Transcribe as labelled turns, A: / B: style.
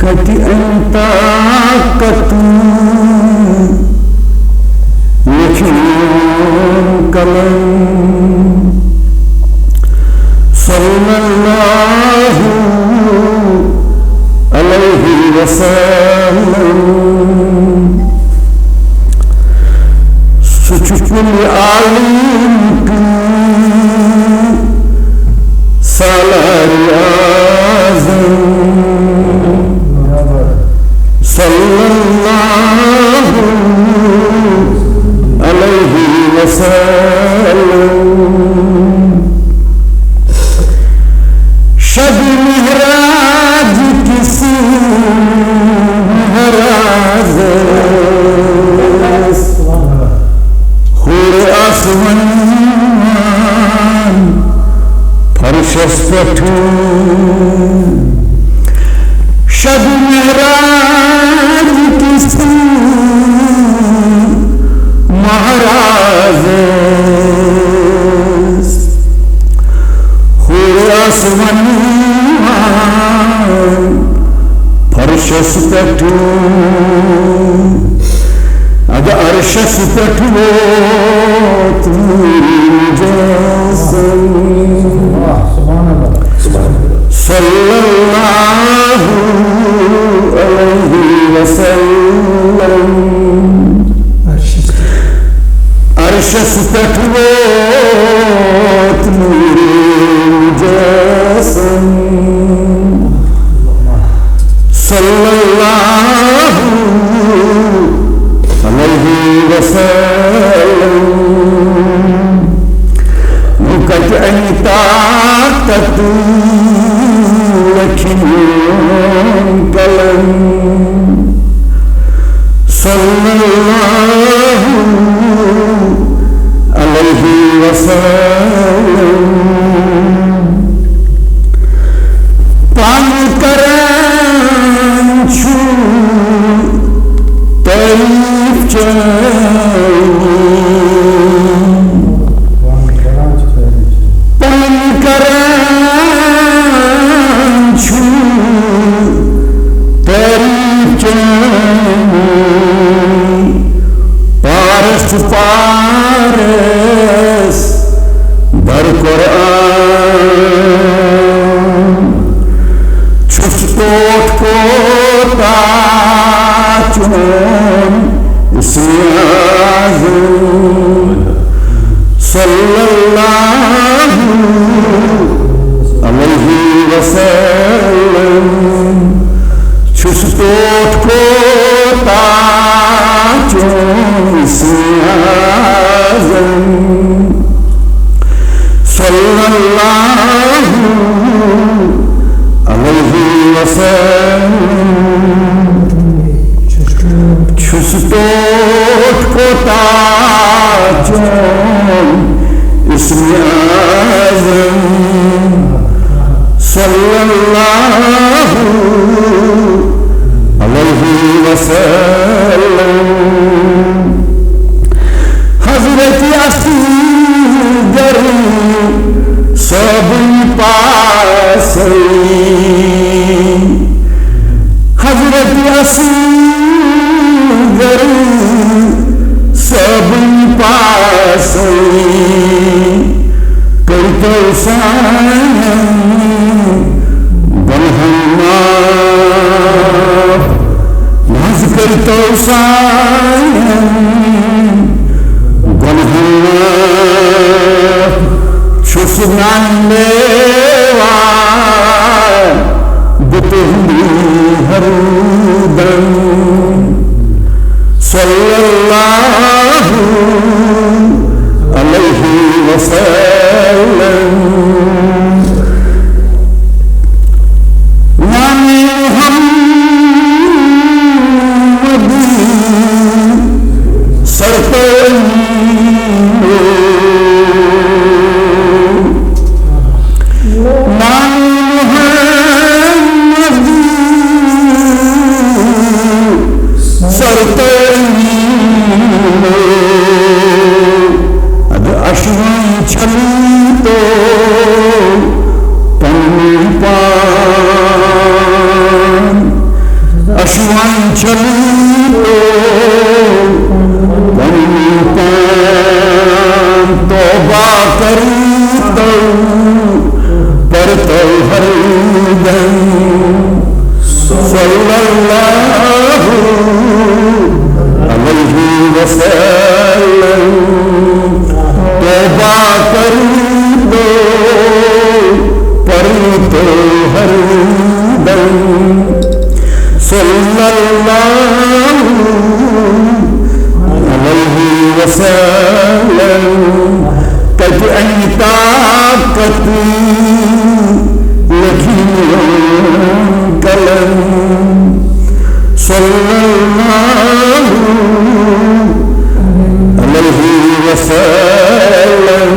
A: कति अंता कतु कलम सल्लल्लाहु अलैहि वसल्लम सुचुकुल आलिम की सालार आज़म सल्लल्लाहु अलैहि वसल्लम शब महराज किसी महराज हुर आसमान फर्शस्तु शब महराज किसी महाराज हुर आसमान फर्शस्तु अब अर्शस्तु सल्लल्लाहु अलैहि वसल्लम अर्शस्तु सल्लल्लाहु अलैहि वसल्लम मुकत अनिता ततु कलम सल्लल्लाहु अलैहि वसल्लम पान करांचू तारीफ पान करांचू तारीफ पारस पारस बर कुरान छुस कोट कोता चुन सल्लल्लाहु अलैहि वसल्लम छुस कोट कोता चुन सल्लल्लाहु अलैहि वसल्लम छुस कोट कोता चुन सल्लल्लाहु अलैहि वसल्लम हज़रत असगर सब पास हज़रत असगर सब पास करतो बनहमा नज करतो बनहमा छुसनान लेवा बुतहमी हरदम सल्लल्लाहु अलैहि वसल्लम नामे मुहम्मद सरतर ताकती लखियों कलम सल्लल्लाहु अलैहि वसल्लम।